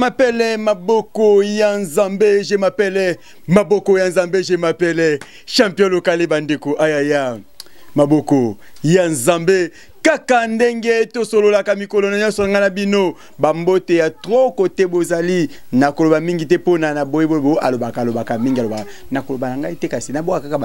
m'appelle Maboko Yanzambe, je m'appelle Maboko Yanzambe, je m'appelle champion local Bandeko. Aïe aïe aïe. Maboko Yanzambe. Kaka ndenge to solo la kamikolo na nyoso ngana bino bambote ya trop côté bozali na koloba mingi te pona na boyebo alobaka mingi alobaka na koloba ngai te kasi na boka kaka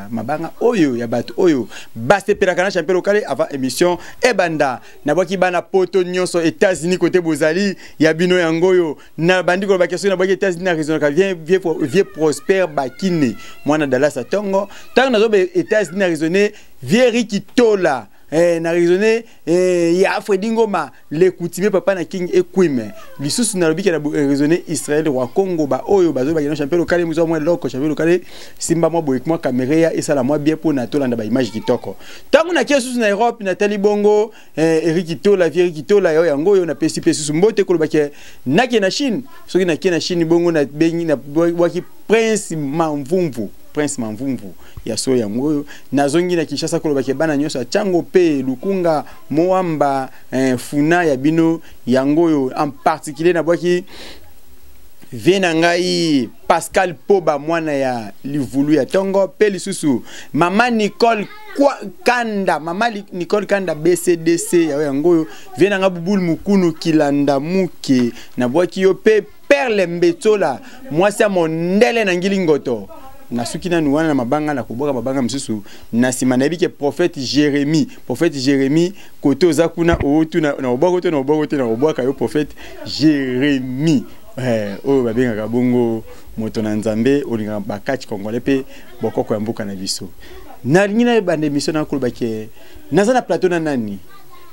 mabanga oyo ya bato oyo baste peraka na champion local avant émission ebanda na boki bana poto nyonso États-Unis côté bozali ya bino yangoyo na bandi koloba question na boki États-Unis na raison ka vieux prospère bakine mwana Dallas Tongo tant na zo États-Unis na raisonner vieux Rikitola na raisonné ya Fredingoma le coutumier papa na King Ekwime lisusu na lobiki na raisonné Israël roi Congo ba oyo bazo ba champion local muzo mo loko champion local simba mo boyek mo caméra et ça la moi bien pour na tolanda ba image kitoko tangu na kesusu na Europe na tali bongo Eric Tola vieux Eric Tola yo yango yo na pesi pesu mbote ko lobaki na ke na Chine soki na ke na Chine bongo na bengi na waki Prince Mamvumvu ya so ya ngoyo nazongi na Kinshasa ko lobaki bana nyoso chango pe lukunga moamba funa ya bino ya ngoyo en particulier na bwaki vena ngai Pascal Poba mwana ya livulu ya Tongo pe lisusu mama Nicole Kanda BCDC ya ngoyo vena nga bubul mukunu kilanda muke na bwaki yo pe Perle Mbetola mwasi ya mondele na ngilingoto na sukina nuwana na mabanga na kuboka mabanga msusu na sima na bike prophète Jérémie koto zakuna otu na oboko na obaka yo prophète Jérémie o babenga kabongo moto na nzambe olinga bakati kongole pe bokoko ya mbuka na biso na ngina bande mission na kolobake nazana plateau na nani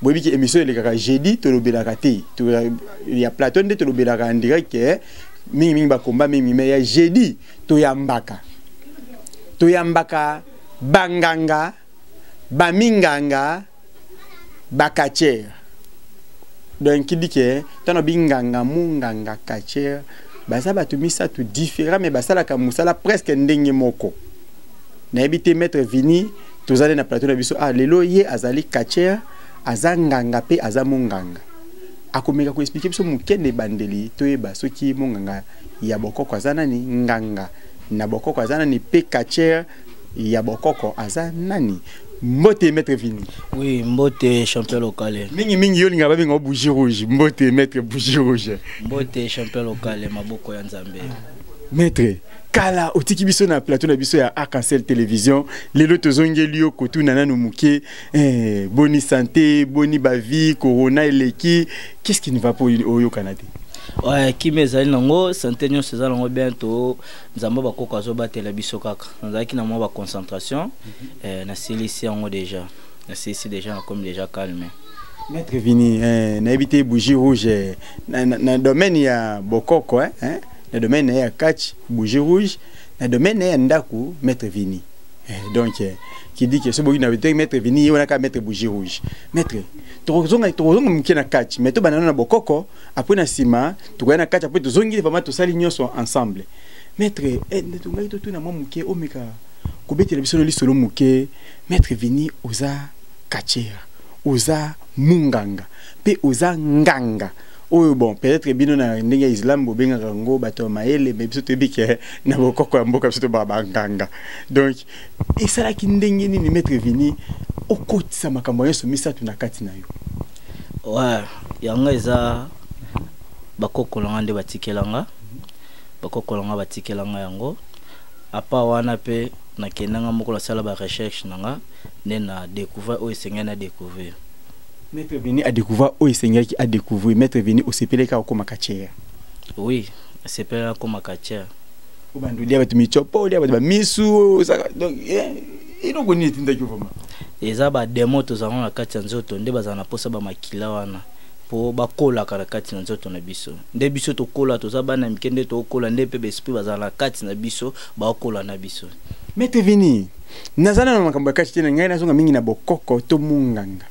boyebiki émission elekaka jeudi to lobelaka te to ya plateau nde to lobelaka en direct mingi ba combat mingi mais ya jeudi to yambaka banganga baminganga bakacher donc qui dit que tano binganga munganga kacher baza batu misa tout différent mais basala ka musala presque ndenge moko na ebité maître Vini tozale na plateau na biso lelo ye azali kacher azanganga pe azamunganga akomeka ko expliquer biso mukende bandeli toyeba soki munganga ya bokoko azanani nganga na bokoko azana ni pe kacher ya bokoko azana ni mbote maître Vini. Oui, mbote champion local. Mingi yo linga babinga bougie rouge, mbote maître bougie rouge. Mbote champion local Maboko ya Nzambe. Maître kala otiki biso na plateau na biso ya Arc-en-Ciel télévision lelo tozongeli yo kotu nana no muke boni santé, boni bavi, corona eleki, qu'est-ce qui ne va pas au Canada? Ouais, qui mezali nango santé nyo seza nango bientôt nzamba bakoko azobatela biso kaka nzaki na mwa ba concentration na silisi yango déjà na silisi déjà comme déjà calme. Maître Vini na éviter bougie rouge na domaine ya bokoko na domaine ya catch bougie rouge na domaine ya ndaku Maître Vini donc qui dit que ce bogi na Maître Vini on a qu'à mettre bougie rouge maître tozonga mukena catch mais to banana na bokoko après na sima to na catch après tozongi vraiment to sali nyonso ensemble maître to ngai to na muke omeka kobetela biso li solo muke Maître Vini oza catcher oza munganga pe oza nganga oh bon peut-être bino na ndenge islam bo benga ngo bato maele mais biso to bike na bokoko ya mboka biso to babanganga donc isala ki ndenge ni Maître Vini okotisa makambo yeso misatu na kati na yo. Ouais, yanga eza bakoko langa nde batikelanga yango apa wana pe na kenanga moko la sala ba recherche nanga ne na découvrir o esenga na découvrir. Maître Vini a découvert o esenga ki a découvrir Maître Vini o sepeleka ko makachia. Oui, sepeleka ko makachia. O bandu dia batu michopo dia batu misu donc ino ko ni tinda ki vraiment. Eza ba demo to zango na kati ya nzoto nde bazana posa ba makila wana po bakola kala kati na nzoto na biso nde biso to kola to za bana mikende to kola nde pe esprit bazana kati na biso ba kola na biso. Maître Vini nazana na makambo kati tena ngai nazonga mingi na bokoko to munganga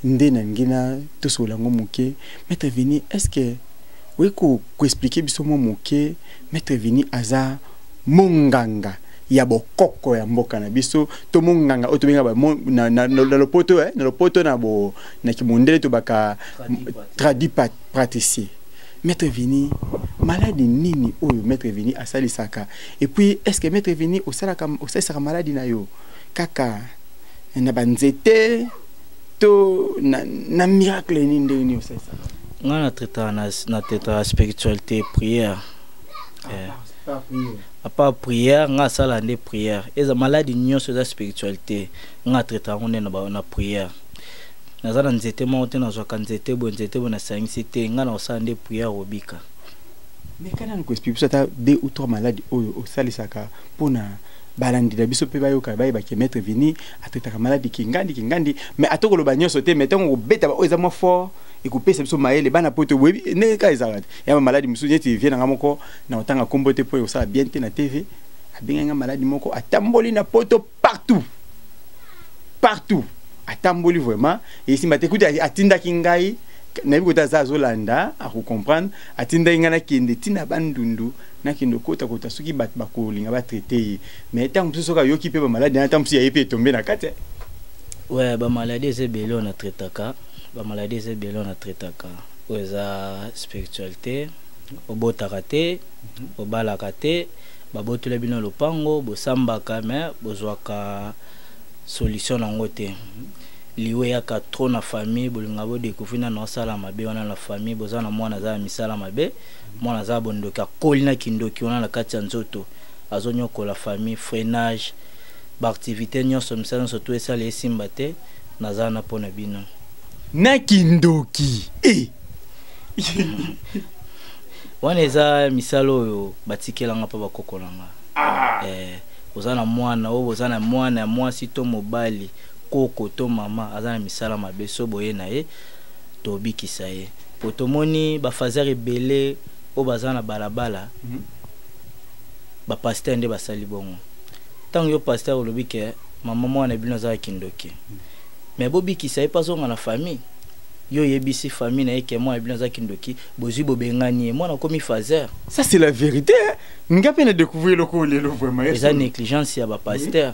nde na ngina to solango muke Maître Vini est-ce que oui ko expliquer biso mo muke Maître Vini aza munganga ya bokoko ya mboka na biso to munganga otobenga ba na lopoto na lopoto na bo na kimondele to baka traduit praticien Maître Vini maladie nini oyo Maître Vini asali saka et puis est-ce que Maître Vini osalaka maladie na yo kaka na banzete to na miracle nini ndeni osali saka nga na traita spiritualité prière à part prière nga sala nde prière eza maladie nyonso eza spiritualité nga traita ngo na prière naza na nzete moko te nazwaka nzete bo nasangisi te nga na osala nde prière obika. Mais quand on explique ça, t'as 2 ou 3 maladies au salisaka pour na balandi da biso pe bayoka ba ke Maître Vini ateta maladie kingandi mais atoko lo banyo sauter mettons au beta o eza mo fort et couper biso maele bana poto webi ne ka ezarate ya maladie musunya ti vient na moko na otanga kombote po o sala bien te na TV abenga maladie moko atamboli na poto partout atamboli vraiment et si mate kuta atinda kingai na bigo taza zolanda a comprendre atinda ingana kende tina bandundu na kendo kota suki bat bakolinga ba traiter mais tant que soka yoki pe ba maladie na tant que ya pe tomber na kate ouais ba maladie c'est belon na traitaka oza spiritualité obotakate obalakate babotula bino lopango bosambaka mais bozwaka solution nango te liwe yaka trop na famille bolinga bo découvrir na sala mabe wana la famille bozana mwana za misala mabe mwana za bondoka kolina kindoki wana la kati ya nzoto azonyoko la famille freinage ba activité nyonso misala surtout esa le simba te naza na pona bino na kindoki wana eza misalo oyo batikelanga pa bakokolanga ozana mwana o ozana mwana ya mwasi to mobali koko to mama azana misala mabeso boye na ye to bikisa ye potomoni ba fazer ebele o bazana balabala ba pasteur nde basali bongo tango yo pasteur olobike mama mwana bino za kindoki mais bo bikisa ye pasonga na famille yo yebisi famille na yeke mwana bino za kindoki bozi bobengani mwana komi fazer. Ça c'est la vérité nga pena découvrir le ko lelo vraiment eza négligence ya ba pasteur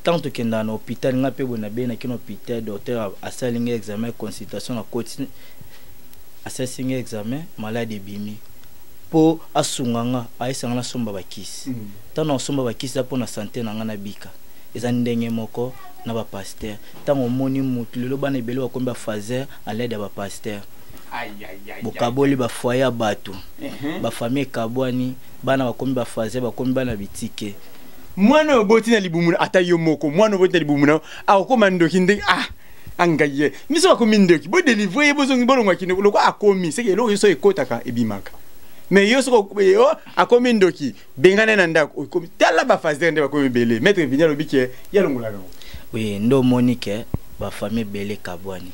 tant que dans l'hôpital nga pe bona be na kino hôpital docteur asalinga examen consultation na côté assessing examen malade bimi po asunganga aisanga na somba bakisi tant somba bakisi po na santé na nga na bika eza ndenge moko na ba pasteur tant omoni mutu lelo bana ebele ba komba fazer à l'aide ya ba pasteur bokaboli ba foyer bato ba famille kabwani bana ba komba fazer ba komba na bitike mwana oboti na libumuna ata yo moko mwana oboti na libumuna akoma ndoki ndenge angaye miso akomi ndoki bo délivrer bozongi bolongwa kino loko akomi c'est que loko so ekotaka ebimaka mais yo so yo akomi ndoki bengana na ndako okomi tala ba fazer nde bakomi belé Maître Vini lobike ya longola ngo oui ndo monique ba famille belé kabwani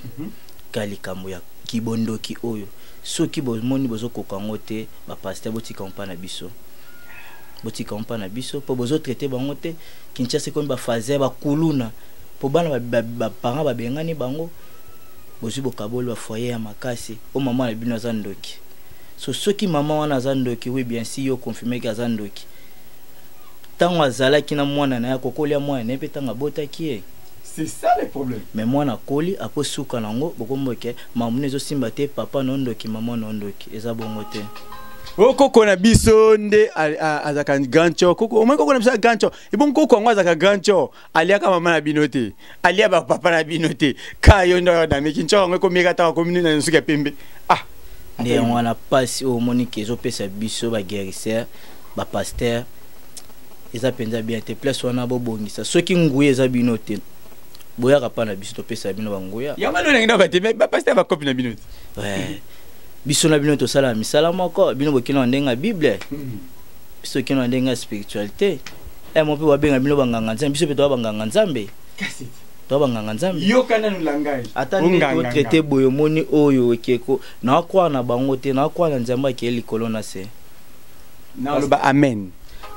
kalikambo ya kibondoki oyo soki bozomoni bozokoka ngo te ba pasteur botika mpa na biso po bozo traiter bango te Kinshasa ko ba fazer ba kuluna po bana ba parents ba bengani bango bozi bokaboli ba foyer ya makasi o mama na bino zandoki so soki mama wana zandoki oui bien si yo confirmer que zandoki tango azalaki na mwana na ya kokolia mwana ne petanga botaki c'est ça le problème mais mwana koli apo suka nango bokomboke mamune zo simba te papa nondoki mama nondoki eza bongo te koko na biso nde azaka gancho koko o koko na biso gancho ibon koko ngo azaka gancho aliaka mama na binote alia ba papa na binote kayo ndo na mikincho ngo komika ta komini na nsuka pembe nde wana pasi o monique ezo pesa biso ba guérisseur ba pasteur eza penza bien te place wana bo bongisa soki nguye eza binote boyaka pa na biso to pesa bino bangoya ya mano ngina ba te ba pasteur ba copie na binote ouais biso na bino to sala misala moko bino bokino ndenga bible biso kino ndenga spiritualité mo pe wabenga bino banganga nzambe biso pe to banganga nzambe kasi to banganga nzambe yo kana no langage atani to traiter boyo moni oyo ekeko na kwa na bango te na kwa na nzamba ke likolo na se na lo ba amen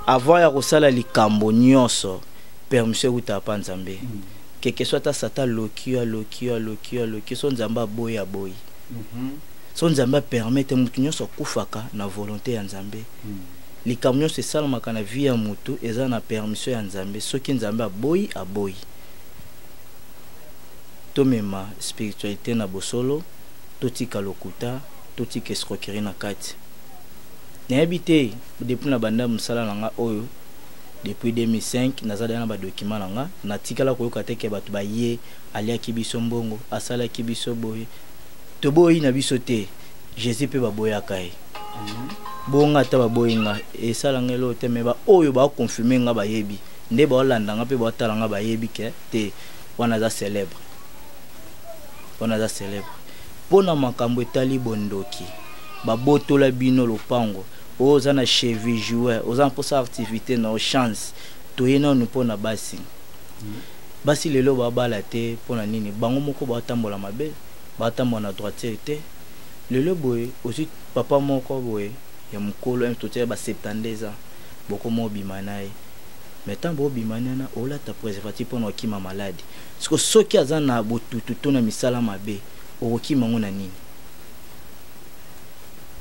avant ya kosala likambo nyonso permission uta pa nzambe keke soit ta sata lokio so nzamba boya boy son nzamba permettre mutu nyonso kufaka na volonté ya nzambe likambo nyonso esalamaka na vie ya mutu eza na permission ya nzambe soki nzambe aboyi tomema spiritualité na bosolo totika lokuta totika escroquerie na kati nayebi te depuis na banda mosala na nga oyo depuis 2005 nazala na badocument na nga natikala koyoka teke bato baye aliaki biso mbongo asalaki biso boye toboyi na biso te Jésus pe baboyaka ye bonga ta baboyi nga esala ngelo te me ba oyo ba confirmer nga bayebi nde ba olanda nga pe ba tala nga bayebi ke te wana za célèbre pona makambo etali bondoki babotola bino lopango oza na cheville joueur oza mposa activité na chance toyena no pona basi basi lelo babala te pona nini bango moko batambola mabe batambola na droitier te lelo boye aussi papa moko boye ya mukolo mtote ba 72 ans boko mo bimanaye metan bo bimanana ola ta préservatif pona okima malade siko soki azana botutu tona misala mabe okima ngona nini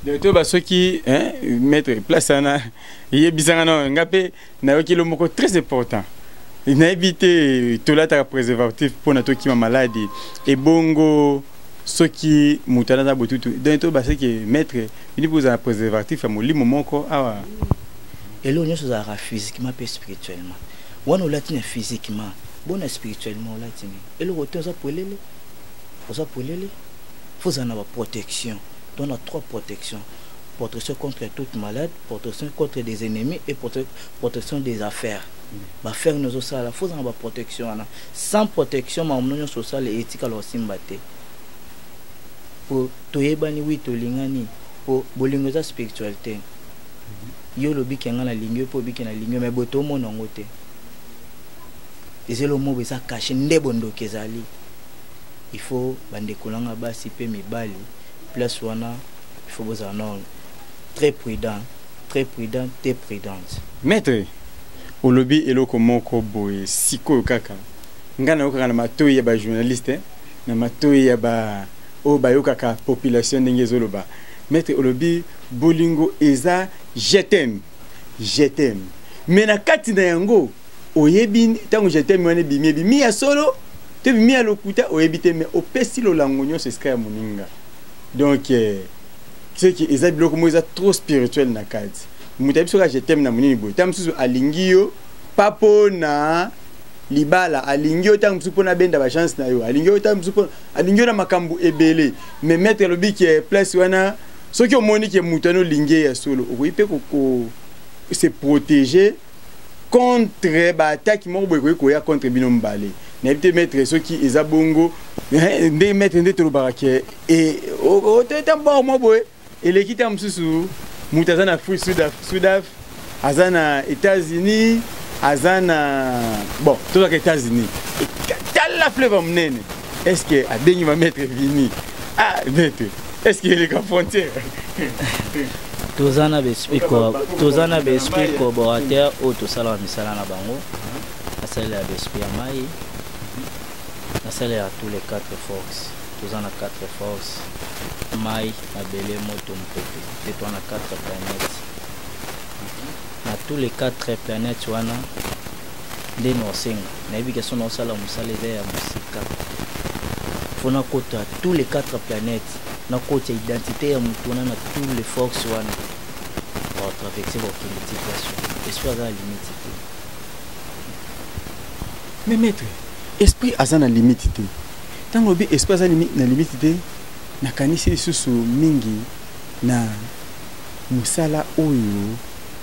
de to ba soki mettre place ana yebisanga na ngape na yoki lo moko très important na éviter tola ta préservatif pona to okima malade et bongo soki mutana na botutu donc to ba soki mettre ini pour un préservatif à molimo moko awa elo nyoso za physiquement et spirituellement wana latine physiquement bon spirituellement latine elo roto za polele faut en avoir protection donc on a 3 protections: protection contre toute malade, protection contre des ennemis et protection des affaires. Bah faire nos osala la faut en avoir protection sans protection ma omnonyo social et éthique alors simbate pour toyebani wi to lingani pour bolingoza spiritualité yo lobi kenga na lingyo po biki na lingyo mais boto mona ngote ezelo mo besa caché ndebondo kezali il faut bande kolanga basi pe mibali place wana il faut vous en très prudente, très prudente. Maître au lobby eloko moko boy siko kaka ngana okaka na matoyi ya ba journaliste na matoyi ya ba o ba yokaka population ndenge zoloba. Maître au lobby bolingo eza je t'aime mais na kati na yango oyebi tango je t'aime wana bimi ya solo te bimi ya lokuta oyebi te mais opesi lo langonyo c'est ska ya moninga. Donc c'est que eza biloko mo eza trop spirituel na kati mutabi soka je t'aime na monini boy tam susu alingio papo na libala alingio tam susu pona benda ba chance na yo alingio tam susu alingio na makambu ebele mais mettre le bic place wana soki omoni ke mutano lingie ya solo oyipe ko se protéger contre ba attaque mo boy ko ya contre bino mbale na ebite mettre soki eza bongo nde mettre nde to barake et o te bon mo boy et l'équipe am susu mutazana Afrique Sudaf azana États-Unis azana bon tout les États-Unis tal la fleuve mnene est-ce que a dengi va mettre vini maître est-ce qu'il est la frontière tozana besprit ko boater o to sala misala na bango asala besprit ya mai asala à tous les 4 forces tozana 4 forces mai abele moto mpepe et toi na 4 planètes na tous les 4 planètes wana nde no senga na yebi question no sala musala ya musika fona kota tous les 4 planètes na kota identité ya mutu na tous les forces wana pour traverser votre multiplication esprit à limite mais maître esprit azana limite tango bi esprit azana na limite na kanisi susu mingi na musala oyo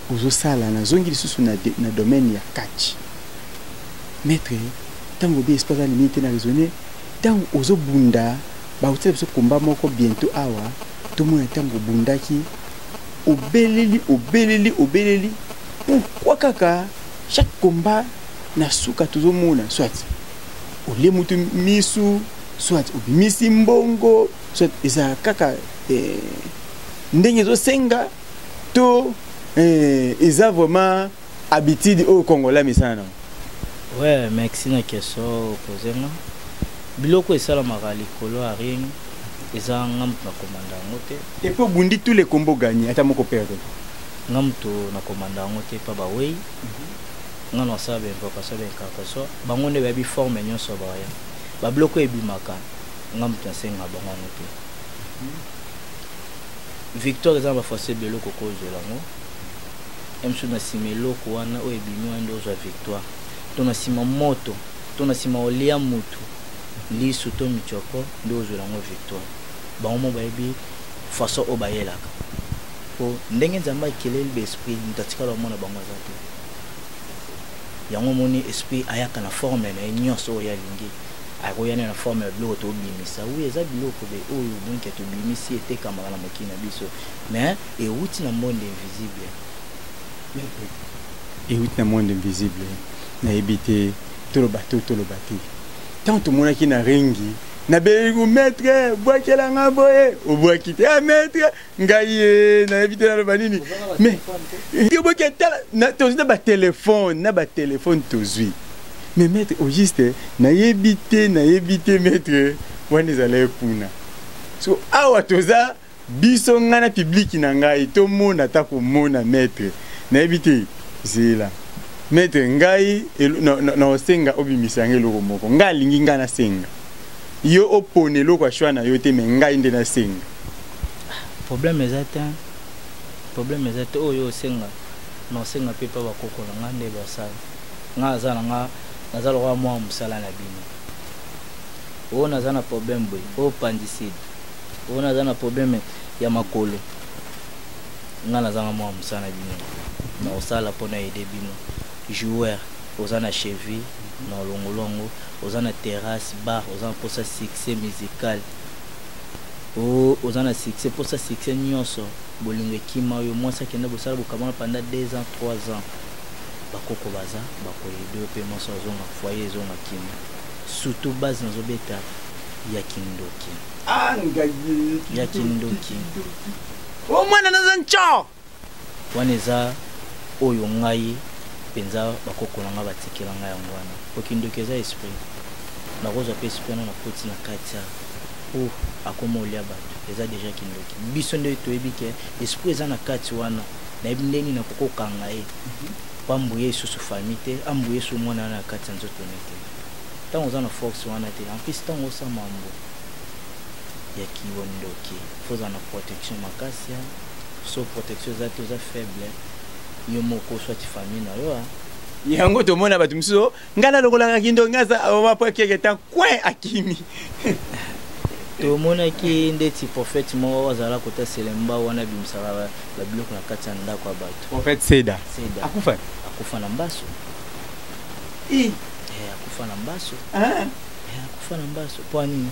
uzosala na zongi susu na domaine ya catch maître tango bi esprit azana limite na raisonner tango ozobunda ba utse biso komba moko bientôt awa to mona tango bundaki obeleli pourquoi kaka chaque combat na suka tozomona soit ole mutu misu soit obimisi mbongo soit eza kaka ndenge zo senga to eza vraiment habitude au Congolais misana. Ouais, merci na question posée moi. Biloko esala magali kolo aring eza ngamtu na komanda ngote et pour bundi tous les combos gagnés ata moko perdre ngamtu na komanda ngote pa ba wey ngano sabe invocation be kakaso bango ne ba bi forme nyonso ba ya ba bloko ebimaka ngamtu na senga bango ngote victoire eza bafase beloko kozwela yango emso na nsima eloko wana oyo ebimi wana nde ozwa victoire to na nsima moto to na nsima olia mutu lisu to michoko nde ozwela yango victoire bango mo bayebi façon oyo bayelaka po ndenge nzambe akeleli baesprit moto atikala omona bango aza te yango moni esprit ayaka na forme na ye nyonso oyo alingi akoyana na forme ya biloko tobimisa oui eza biloko be oyo bonke tobimisi etekamaka na mokili na biso mais euti na monde invisible euti na monde invisible nayebi te toloba te tant tomonaki na ringi nabeli ku maître bwakelanga boye obwaki te maître ngai ye nayebi te naloba nini mais yoboki tala tozwi na batelefone tozwi mais maître au juste nayebi te maître wana ezala epuna so awa toza biso nga na publiki na ngai tomona ta komona maître nayebi te zela maître ngai na osenga obimisa yango eloko moko ngai alingi ngai nasenga yo opone eloko ashwa na yo te me ngai nde nasenga problème eza te oyo osenga na osenga mpe mpa bakoko na ngai nde basala nga aza na nga naza lokwa mwa mosala na bino oyo naza na problème boye oyo pandicide oyo naza na problème ya makolo nga naza na mwa mosala na bino na osala mpona aide bino joueur oza na cheville na olongolongo oza na terrasse bar oza na mposa succès musical oza na succès mposa succès nyonso bolingo ekima oyo mwasi akenda bosala bokamwana pendant 2 ans 3 ans bakoko baza bakoyede yo mpe mwasi ozonga foyer ezonga kima surtout base nazobeta ya kindoki omwana naza ncho wana eza oyo ngai penza bakoko na nga batikela ngai yango wana po kindoki eza esprit nakozwa mpe esprit wana nakoti na kati ya akoma olia bato eza deja kindoki biso nde toyebi ke esprit eza na kati wana nayebi ndeni nakokokanga ye pambuye lisusu famille te ambuye su mwana wana na kati ya nzoto ne te ntango oza na force wana te en plus ntango osa mambo ya kindoki foza na protection makasi ya so protection eza te oza faible yo moko swati famille na yo yango tomona bato misusu ngana lokolaka kindoki ngaza omapo keke tan coin akimi tomonaki ndeti prophète moko azala kota selemba wana bimisaka babiloko na kati ya ndako ya bato prophète Seda akufa na mbaso akufa na mbaso po nini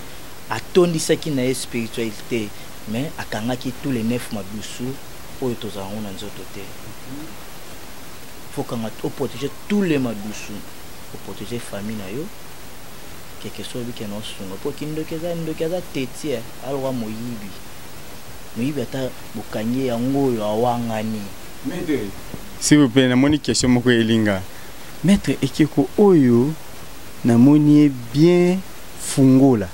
atondisaki na ye spiritualité mais akangaki tous les 9 mabusu oyo tozango na nzoto te faut kanga protéger tous les mabusu protéger famille na yo quelque chose qui est sunga po kindoki eza teti alwa moyibi ata bokanye yango oyo awangani maître s'il vous plaît namoni question moko elinga maître ekeko oyo namoni bien fungola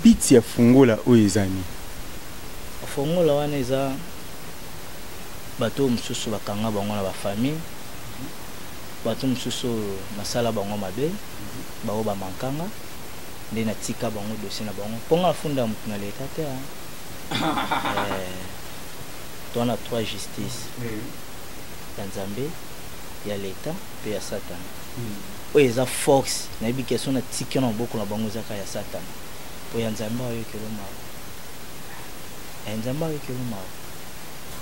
biti ya fungola oyo ezani fungola wana eza bato mosusu bakanga bango na bafamille bato mosusu masala bango mabe bao bamankanga nde natika bango dossier na bango mponga afunda motu na leta te twana 3 justice ya nzambe ya leta mpe ya satana oyo eza force nayebi question na tiki na maboko na bango ezaka ya satana po ya nzambe ayokelo mawa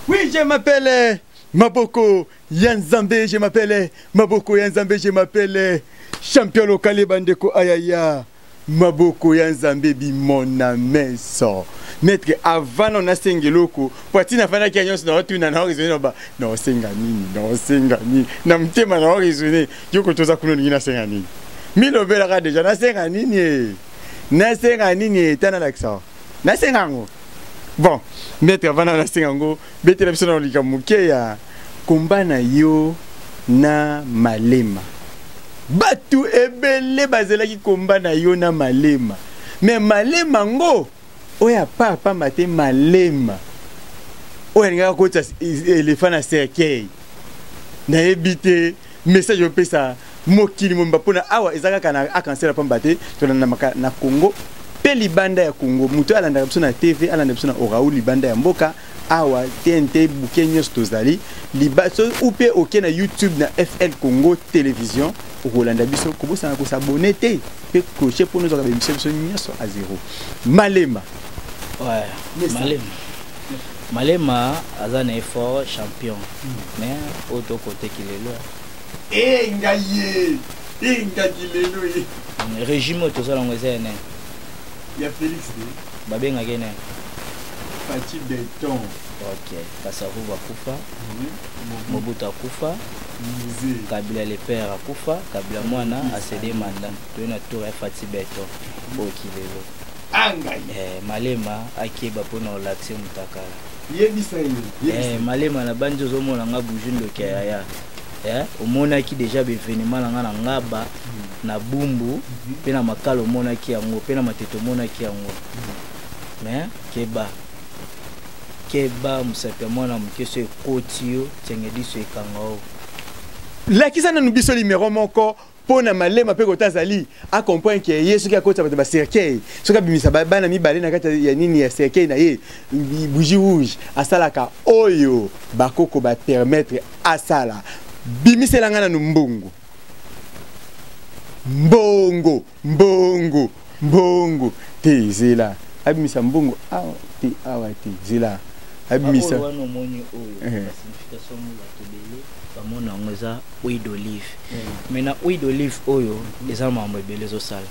oui je m'appelle Maboko Yanzambe, je m'appelle Maboko Yanzambe, je m'appelle champion local bandeko ayaya Maboko Yanzambe bi mon ameso maître avant on a sengeloko poitina fana ki anyos na otuna na horizon ba na osenga nini na mtema na horizon yoko toza kuno ngina senga nini milo bela ka deja na senga nini tana laksa na senga ngo bon maître avant on a senga ngo betela biso na lika muke ya kombana yo na malema batu ebele bazelaki kombana yo na malema mais malema ngo oya papa mate malema oya nga kota elephant na cercueil na ebité message opesa mokili momba pona awa ezaka kana akansela pamba te tona na Congo pe libanda ya Congo muto alanda biso na TV alanda biso na Oraou libanda ya mboka awa TNT bukenyo stozali libaso ou pe ok na YouTube na FL Congo télévision Rolanda biso kobosa na ko s'abonner te pe clocher pour nous avoir biso nyonso à 0 Malema ouais Malema aza na effort champion mais autre côté qu'il est là ngaye ngakilelo régime to sala ngweze ne ya Félix babenga gene Fatih Beton ok Kasavu bakufa Mobutu akufa Kabila le père akufa Kabila mwana acédé mandat to na tour ya Fatih Beton okilelo anga Malema akeba pona olaxe mutaka yebisa Malema na bandi ozomona nga bujundo kaya omonaki déjà bévénement na nga na ngaba na bumbu pe na makalo omonaki yango pe na mateto omonaki yango mais keba musapi ya mwana moke so ekoti yo tiengedi so ekanga o lakisa na nubiso numéro moko pona Malema pe kotazali a comprendre que yesu ki akota ba cercueil soka bimisa bana mibale na kati ya nini ya cercueil na ye bougie rouge asalaka oyo bakoko ba permettre asala bimiselanga na mbongo mbongo te zela abimisa mbongo awa te zela abimisa wana omoni oyo signification ya tobele bamona yango eza huile d'olive mais na huile d'olive oyo eza mambo ebele ezosala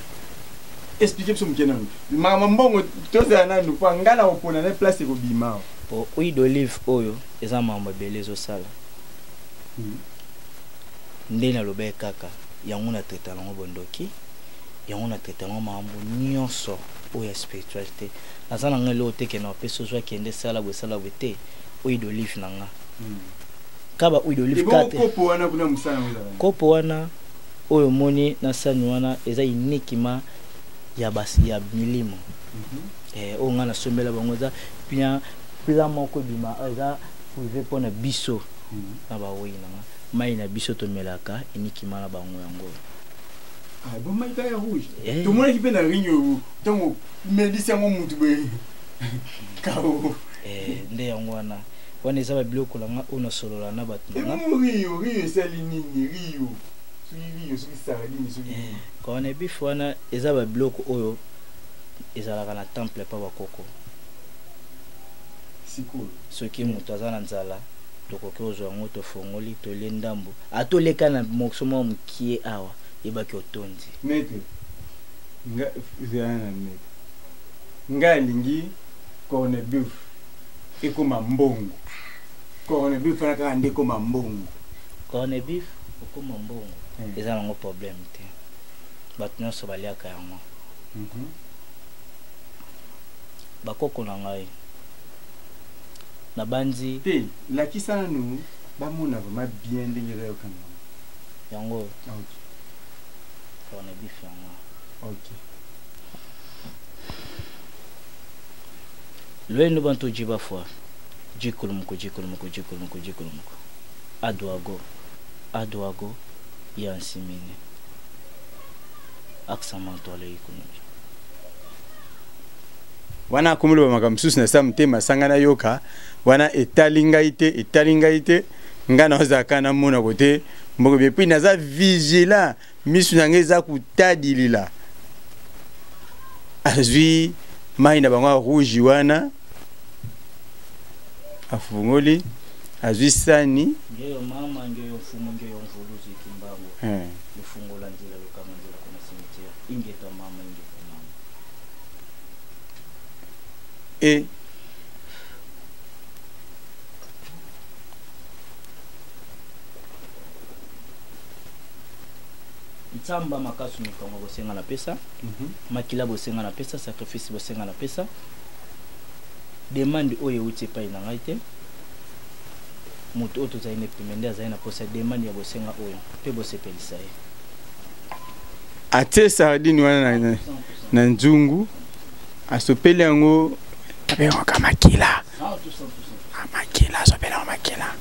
expliquer biso moke nanu makambo mbongo tozala nanu po ngala kopona na place ekobima po huile d'olive oyo eza mambo ebele ezosala nde naloba kaka yango na traite nango bondoki yango na traite nango mambo nyonso oyo ya spiritualité naza na nga lelo teke na opesa ozwa kende sala bwe te huile d'olive na nga kaba huile d'olive kate kopo wana oyo moni na sani wana eza inikima ya milimo oyo nga nasombela bango eza pila moko bima eza privé mpona biso na bawei na nga mai na biso tomelaka inikima na bango yango bon mai ta ya rouge to mona ki pe na rinyo tongo medisi yango mutu be kao nde yango wana eza babiloko langa ona solola na bato na rio esali nini rio soki saradini soki kone bifu wana eza babiloko oyo ezalaka na temple pa bakoko sikolo soki moto aza na nzala tokoki ozwa yango tofongoli tolie ndambo atoleka na moso mwa mokie awa yebaki otondi maître nga alingi corne beef ekoma mbongo corne beef fana kaka nde ekoma mbongo corne beef okoma mbongo eza nango problème te bato nyonso baliaka yango bakoko na ngai na banzi te lakisa nanu bamona vraiment bien ndenge ezayokana yango corne beef yango lwenu bantu jiba fwa jikulumuko adwago yansimine aksamanto ale ikonomi wana akomeli bamakambo mosusu na sa motema asanga na yoka wana etali ngai te nga naozalaka namona kote mboko bie puis naza vigilant misu na ngai eza kotadilila azwi mai na bango rouge wana afungoli azwi sani ngeyo mama ngeyo fumo ngeyo mvuluzi kimbango lufungola nzela lukama nzela kuna cimetière ingeta mama ntsamba makasu mikongo bosenga na pesa makila bosenga na pesa sacrifice bosenga na pesa demande oyo uti epai na ngai te moto oyo tozali na pemende azali na posa demande ya bosenga oyo mpe bosepelisa ye atie sardine wana na nzungu asopeli yango abengaka makila makila asopeli yango makila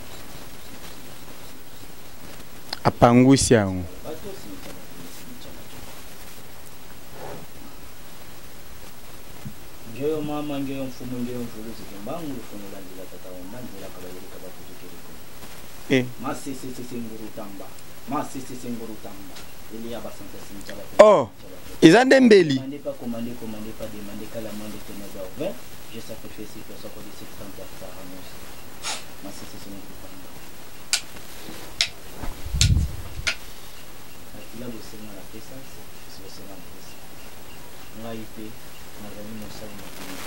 apangusi yango mama ngeyo mfumo ngeyo mfumo zikimbangu ufumo landila tata ondandila kabayeli kabakutukele masisi ngurutamba ili ya basanta simchala oh izande mbeli commandé pas demander qu'à la main de ténèbres vert j'ai sacrifié si personne pour les 70 par annonce masisi ngurutamba akila bosema la pesa c'est bosema la pesa ngaipe nazali mosali makini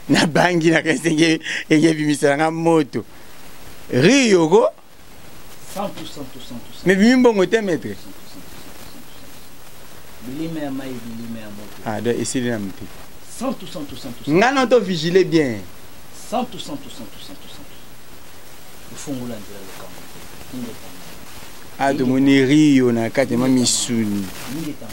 na bangi na kesenge bimisa nga moto Rio go 100%. mais bimbongo te maître bilime ya mai bilime ya moto ah donc ici na mti 100%. nga non to vigiler bien 100%. Ufungola ndila lokamo ndetama ah to moni Rio na kati ma misuni ndetama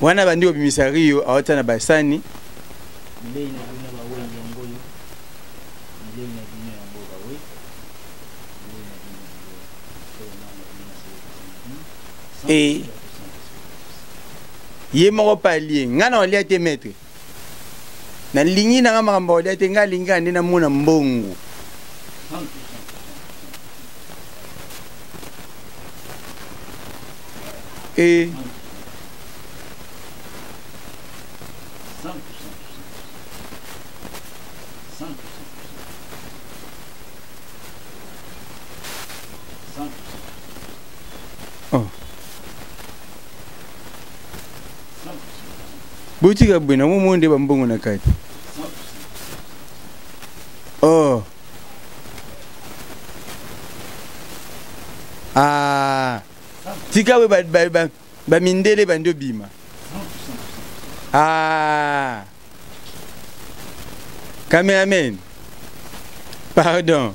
wana bandi obimisa Rio awata na basani mbei na bina bawe yangoyo mbei na bina yango bawe ye moko palie nga na olia te maître na lingi na nga makambo olia te nga lingi ande na mona mbongo butika bwena mumonde bambongo na kati oh ah tika we ba mindele bando bima ah cameraman pardon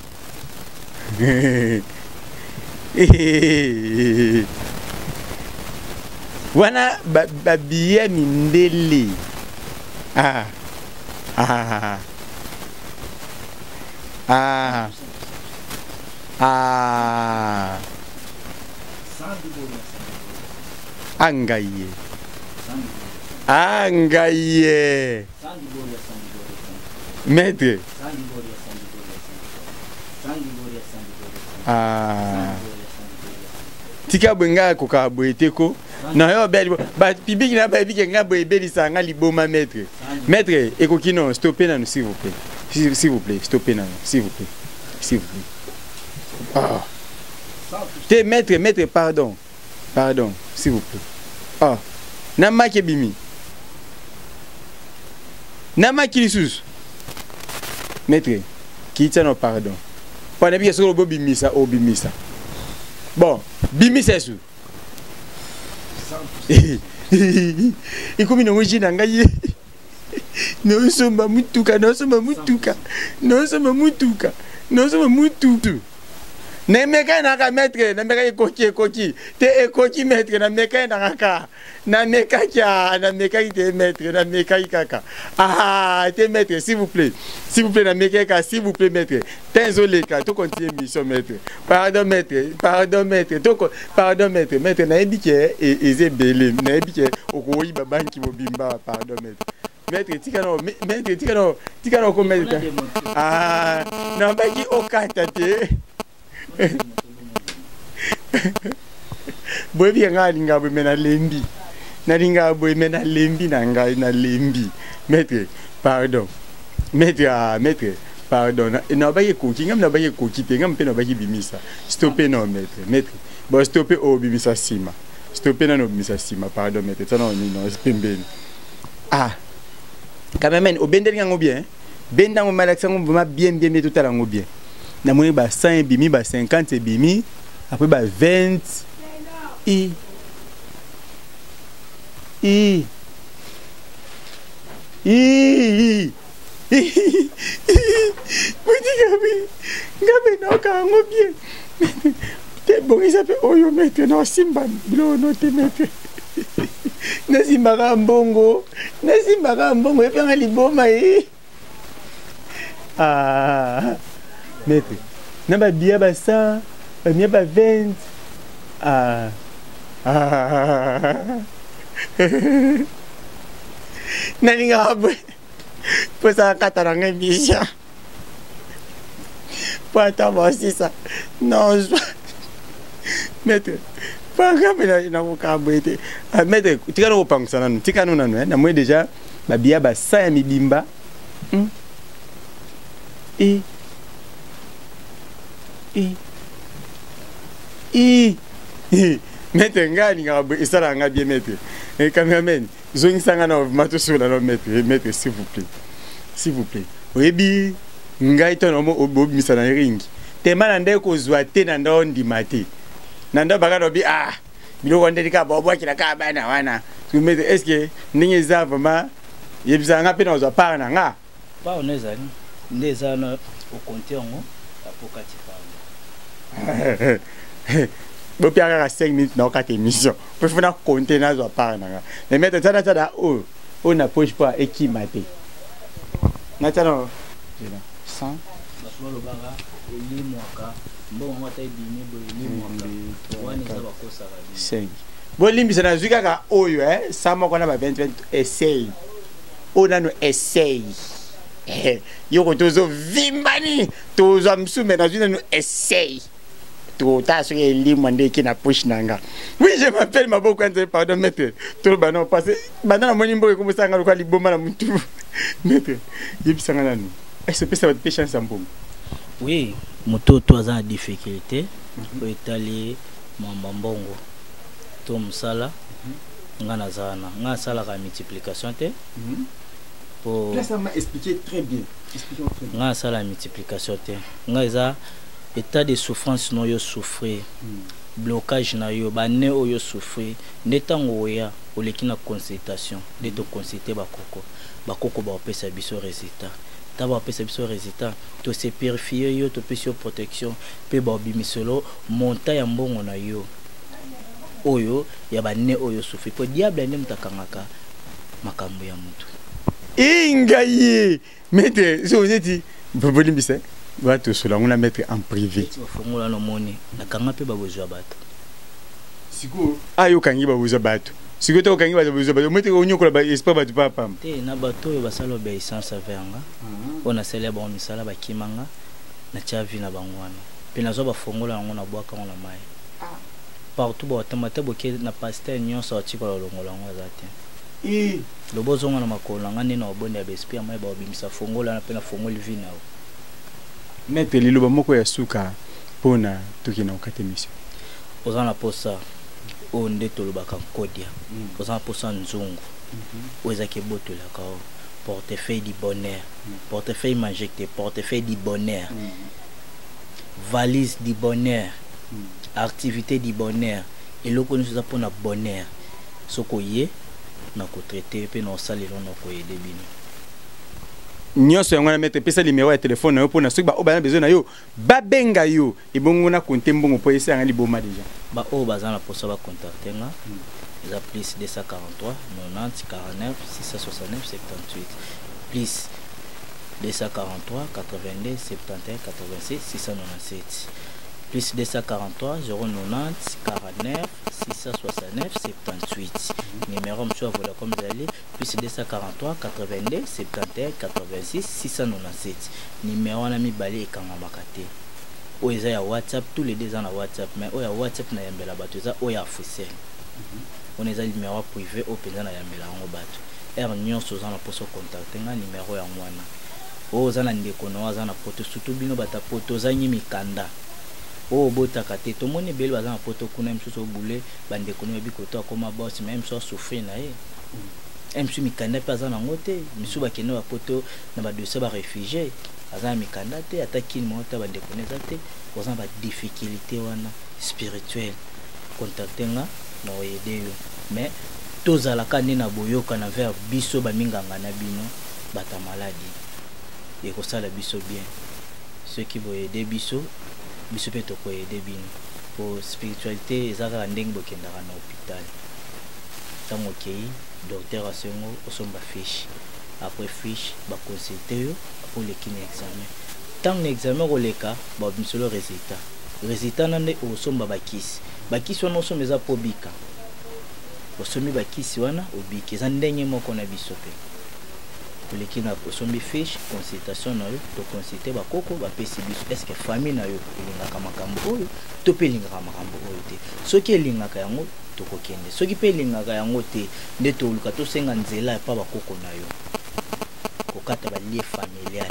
wana babiye mindele angaye maître tika bwenga koka boeteko na yo beli ba public na ba biki nga boye beli sanga liboma maître ekoki non stopper na nous s'il vous plaît stopper na s'il vous plaît ah te maître pardon s'il vous plaît ah na make bimi na make lisusu maître kitsa no pardon pana biki solo bo bimisa bon bimisa su ikomi nango jina ngai nosomba mutuka nemeka naka maître nameka ekoki te ekoki maître nameka naka nameka te maître nameka kaka ah te maître s'il vous plaît nameka ka s'il vous plaît maître tenzoleka to continue mission maître pardon maître maître na ebike ezebele na ebike okoyi babanki mobimba pardon maître tika no ko maître ah na baki okata te boy bi nga linga bo mena lembi na linga bo mena lembi na nga na lembi maître pardon pardon na ba ye koki ngam na ba ye koki te ngam pe na ba ki bimisa stopper non maître bon stopper o bimisa sima stopper na no bimisa sima pardon maître ça non pembeni ah quand même obendel ngango bien bendango malaksango bien tout à l'ango bien na moni ba 100 bimi ba 50 bimi après ba 20 ngabe na kango bien te bon ils appellent oyo maître no simba blo no te maître nasimbaka mbongo epanga liboma ye maître na babia ba 100 bamia ba 20 nalingaka boye mpo saka kata na ngai misio po ata bosisa nozwa maître panga mpe nakokaka boye te maître tika na kopangisa nanu tika no nanu namoi déjà babia ba 100 ya mibimba maître ngai alingaka boye esalaka nga bien maître cameraman zongisanga na matosula no maître s'il vous plaît oyebi ngai to nomo obimisa na ringi tema na nde kozwa te na ndo ndima te na ndo baka lobi biloko nde lika bobwakila kaka bana wana maître est ce que ndenge eza vraiment yebisaka nga mpe na kozwa part na nga pa ono ezali nde eza na okonte yango apokati pango bopia kaka 5 minutes na okata émission po funa konte nazwa part na nga mais maître tada oyo na poche po ekima te natana 100 basolobaka elimwaka mbongo ata ebimi boye elimwaka wana eza bakosaka bino 5 bolimbisa nazwi kaka oyo 100 moko na ba 20 essaye oyo nano essaye yoko tozovimbani tozwa msume nazwi nano essaye totala soki elimwa nde eki na poche na nga oui je m'appelle maboko yanzali pardon maître toloba non parce que banda namoni mboka ekomisanga lokola liboma na mutu maître yebisanga nanu esopesa bato mpe chance ya mbongo oui moto to aza na difficulté po etali mwamba mbongo to mosala nga naza wana nga asalaka multiplication te po nga asala multiplication te nga eza état de souffrance no yo souffrir blocage na yo bane oyo souffrir nde ntango oya oleki na consultation nde toconsulte bakoko baopesa biso résultat ta baopesa biso résultat tose purifie yo topesi yo protection mpe baobimiselo monta ya mbongo na yo oyo ya bane oyo souffrir po diable nde moto akangaka makambo ya motu ingaye maître so ozeti bolimbisa bato solango na mettre en privé bafongola nomoni nakanga mpe babozwa bato siko ayokangi babozwa bato siko to okangi babozwa bato omete onyokola ba espoir bato pa pamba te na bato oyo basala obéissance avanga mpo nasala bango misala bakimanga natya vi na bango wana mpe nazwa bafongola yango na bwaka yango na mai partout baotamba te boke na paster nyonso atikola longola yango aza te lobo ozonga na makolo nanga nde na obonde ya baesprit ya mai baobimisa fongola na mpe na fongoli vi nao maître liloba moko ya suka mpona tokende kokata émission oza na posa oyo nde tolobaka nkodia oza na posa nzungu oyo ezaki ebotolaka o portefeuille du bonheur portefeuille magique te portefeuille du bonheur valise du bonheur activité du bonheur eloko nyonso eza mpona bonheur soki oye na kotraite mpe na osalelo na koyede bino nyonso yango na maître pesa numéro ya téléphone na yo mpona soki baoyo bana besoin na yo babenga yo ebongo na konte mbongo mpo esanga liboma déjà baoyo baza na posa bacontacte nga eza plus 243 90 49 669 78 plus 243 82 71 86 697 plus 243 090 49 669 78 numéro monsieur à voilà comme vous allez plus 243 82 71 86 697 numéro na mibale ekanga makate o eza ya WhatsApp tous les deux ans na WhatsApp mais o ya WhatsApp na yambela bato eza o ya officiel on eza numéro privé o penza na yambela ngo bato nyonso oza na poso contacter nga numéro ya mwana o oza na ndeko na oza na poto surtout bino bata poto ozangi mikanda o botaka te tomoni bele baza na poto kuna msusu obule bandeko no yebi koto akoma boss même so souffrir na ye msu mikanda pe aza nango te misu bakende ba poto na ba dossier ba réfugié aza na mikanda te ataki mo ta bandeko neza te oza ba difficulté wana spirituelle contacter nga na oyede yo mais tozalaka nde na boyoka na vers biso baminganga na bino bata maladie ekosala biso bien ceux qui boyede biso biso pe tokoyede bino po spiritualité ezaka ndenge bokendaka na hôpital tango kei docteur asengo osomba fiche après fiche ba consulter yo pour le kin examen tant examen koleka ba misolo résultat nande osomba bakisi wana osomba eza po bika osomi bakisi wana obiki eza ndenge moko na biso pe koleki na osombi fiche consultation na yo to consulter bakoko bapesi biso est-ce que famille na yo elingaka makambo oyo to pe elingaka makambo oyo te soki elingaka yango tokokende soki pe elingaka yango te nde toluka tosenga nzela epa bakoko na yo kokata balie familial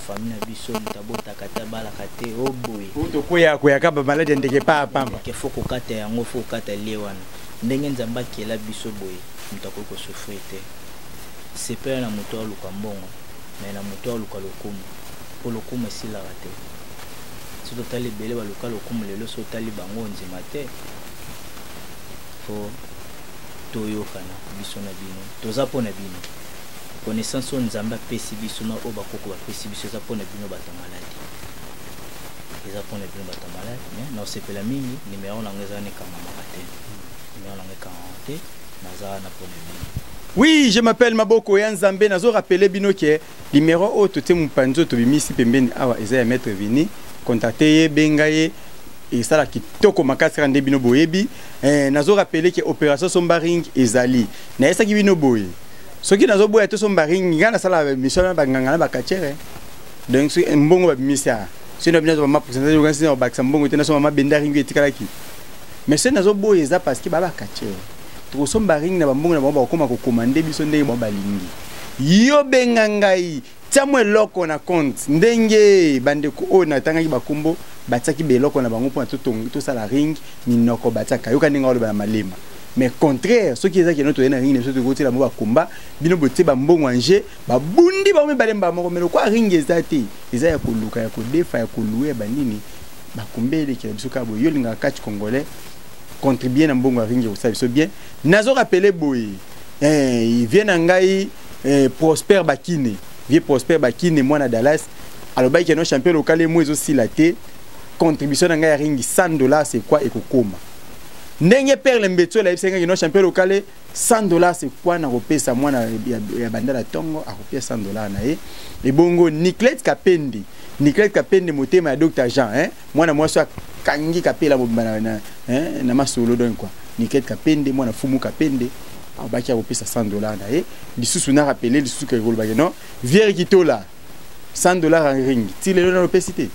famille na biso mutabotaka ta balaka te oboye tokoyaka bamaladi ndenge pa apamba ke fo kokata yango fo kokata lie wana ndenge nzamba akela biso boye mutako kosofre te sepela na moto aluka mbongo mais na moto aluka lokumu po lokumu esilaka te so totali ebele baluka lokumu lelo so totali bango nzima te fo toyokana biso na bino toza mpo na bino connaissance oyo nzambe apesi biso na oyo bakoko bapesi biso eza mpo na bino bato maladi eza mpo na bino bato maladi mais na osepela mingi nimero nango eza nekamamaka te nimero nango ekamama te naza wana mpo na bino. Oui, je m'appelle Maboko Yanzambe. Nazo rappelé bino que numéro auto te mupanzo to bimisi pembeni awa eza ya maître vini contacter bengaye et ça la kitoko makasi rande bino boyebi. Nazo rappelé que opération Sombaring ezali. Na esa ki bino boye. Soki nazo boye to Sombaring ngana sala mission na banganga na bakachere. Donc si mbongo ba bimisa. Si no binazo ma pourcentage de gansi na baksa mbongo te na so ma benda ringi etikalaki. Mais c'est nazo boye eza parce que baba kachere. Sombaring na bambongo na bango bakoma ko commander biso ndenge ba balingi yo benga ngai tiamwe loko na compte ndenge bande ko o na tanga ki bakombo bataki beloko na bango pour to sala ring minoko bataka yo kaninga olo ba malema mais contraire ce qui est ça qui notre na ring ne so to côté la mo ba komba bino bote ba mbongo anje ba bundi ba me balemba moko melo kwa ring ezate eza ya koluka ya kodefa ya koluwe ba nini ba kombele ki biso ka bo yo linga catch congolais contribuer na mbongo ringi ça c'est bien nazo rappeler boy il vient ngai Prosper Bakine vie Prosper Bakine moi na Dallas alors ba no champion local moi aussi la té contribution ngai ringi $100 c'est quoi et kokoma ndenge perle mbetso la bisenga no champion local $100 c'est quoi na kopesa moi na ya bandala tongo a kopesa $100 na et bongo Niclette Kapende motema ya Dr Jean mwana mwasi kangi kapela bobana na masolo donc quoi Niclette Kapende mwana fumu Kapende abaki akopesa $100 na lisusu na rappeler lisusu ke golba non viere kitola $100 en ring ti lelo na opesité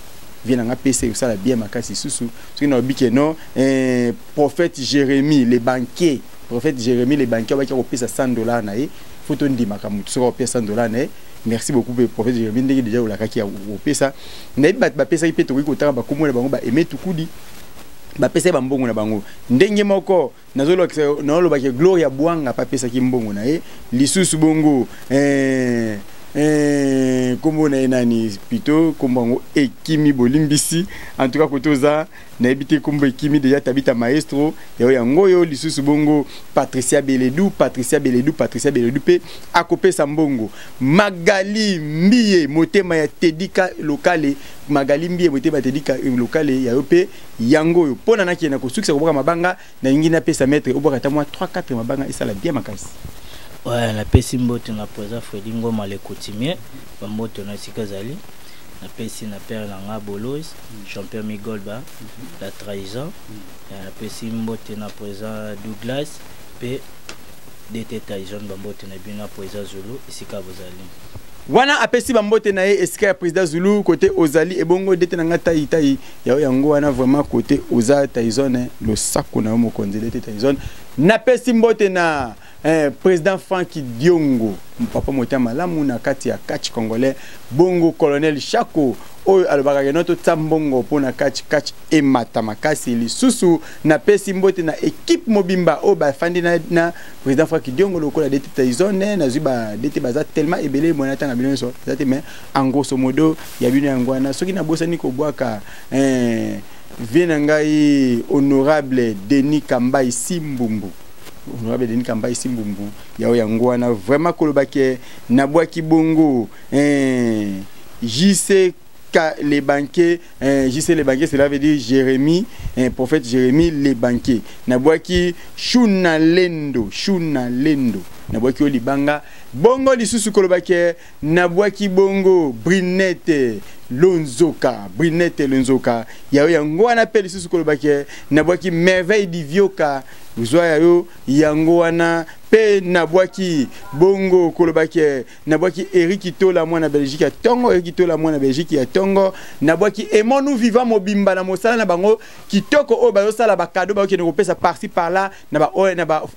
vient nga pesa usala bien makasi susu soki na obike non prophète Jérémie les banquiers abaki akopesa $100 na photo ndimaka mutu so opesa $100 na merci beaucoup prophète Jérémie ndenge déjà olakaki opesa na ba pesa ipe to ko tanga ba komona bango ba aimer tukudi ba pesa ba mbongo na bango ndenge moko nazolo na lo ba ke Gloria Bwanga pa pesa ki mbongo na lisusu bongo kombo na nani plutôt kombo Ekimi Bolimbisi en tout cas kotoza na ebité kombo Ekimi déjà tabita maestro ya ngoyo lisusu bongo Patricia Beledou pe akopesa mbongo Magali Mbiye motema ya Tedika locale Magali Mbiye motema Tedika locale ya yope yango yo pona na kiena ko sukisa ko boka mabanga na ngina pesa maître oboka ta moi 3-4 mabanga isala bien makasi. Ouais, la pesi mbote na poza Fredi Ngoma le coutumier, ba mbote na sikazali. La pesi na père na nga Bolos, champion Migolba, la trahison. La pesi mbote na poza Douglas, pe DT Tyson ba mbote na bina poza Zulu, isika bozali. Wana apesi ba mbote na esika ya président Zulu côté Ozali et bongo DT na nga tai ya yango wana vraiment côté Oza Tyson le sako na mo konzi DT Tyson. Na pesi mbote na président Franki Diongo papa motia malamu na kati ya catch congolais bongo colonel Chako oyo alobaka noto tambongo pona catch e matamakasi lisusu na pesi mbote na équipe mobimba o ba fandi na président Franki Diongo lokola DT Tyson na zuba DT baza tellement ebele mona tanga bino so zate mais en grosso modo ya bino yangwana soki na bosani ko bwaka vient ngai honorable Denis Kambai Simbumbu honorable Denis Kambai Simbumbu yao yangwana vraiment kolobake na bwaki bongo JC jusqu'à les banquiers, jusqu'à les banquiers, cela veut dire Jérémie, prophète Jérémie les banquiers. Nabwaki Shuna Lendo, Nabwaki Olibanga, bongo lisusu kolobake, Nabwaki bongo Brinette Lonzoka, yayo yango wana pe lisusu kolobake, Nabwaki merveille divioka, uzwa yo yango wana pe nabwaki bongo kolobake, Nabwaki Erikito la mwana Belgique ya tongo, Erikito la mwana Belgique ya tongo, Nabwaki aimons nous vivant mobimba na mosala na bango kitoko o bayo sala ba cadeau ba ki ne kopesa par-ci par-là na ba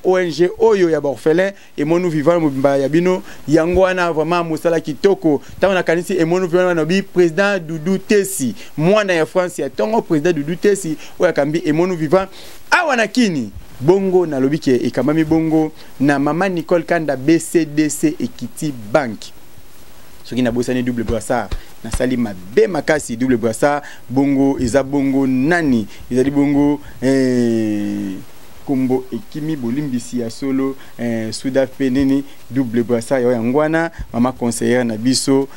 ONG oyo ya ba orphelin, aimons nous vivant mobimba ya bino yango wana vraiment mosala kitoko. Ta na kanisi aimons nous vivant na bi président Doudou Tessi mwana ya France ya tongo, président Doudou Tessi oya kambi aimons nous vivant awana kini bongo na lobike ekamami bongo na mama Nicole Kanda BCDC Equity Bank soki na bosani double brassard na sali mabe makasi double brassard bongo eza bongo nani ezali bongo kombo ekimi bolimbisi ya solo souda peneni double brassard ya ngwana mama conseillère na biso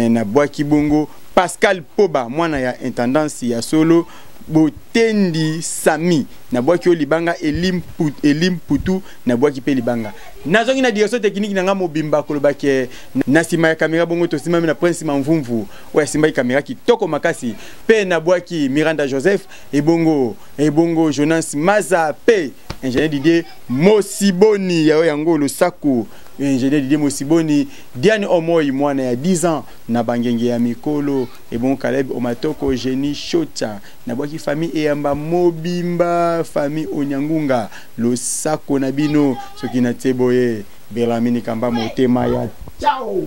na bwaki bongo Pascal Poba mwana ya intendance ya solo Botendi Sami na bwaki olibanga Elim Putu na bwaki pe libanga nazongi na direction technique na nga mobimba kolobake na sima ya kamera bongo to sima na prince Mamvumvu wa simba kamera kitoko makasi pe na bwaki Miranda Joseph e bongo Jonas Maza pe ingénieur Didier Mosiboni ya yango lo saku ingénieur Didier Mosiboni Diane Omoyi mwana ya 10 ans na bangenge ya mikolo et bon Caleb Omatoko Génie Chocha na bwaki famille eyamba mobimba famille Onyangunga lo sako na bino soki na teboye Belamini Kamba motema ya ciao.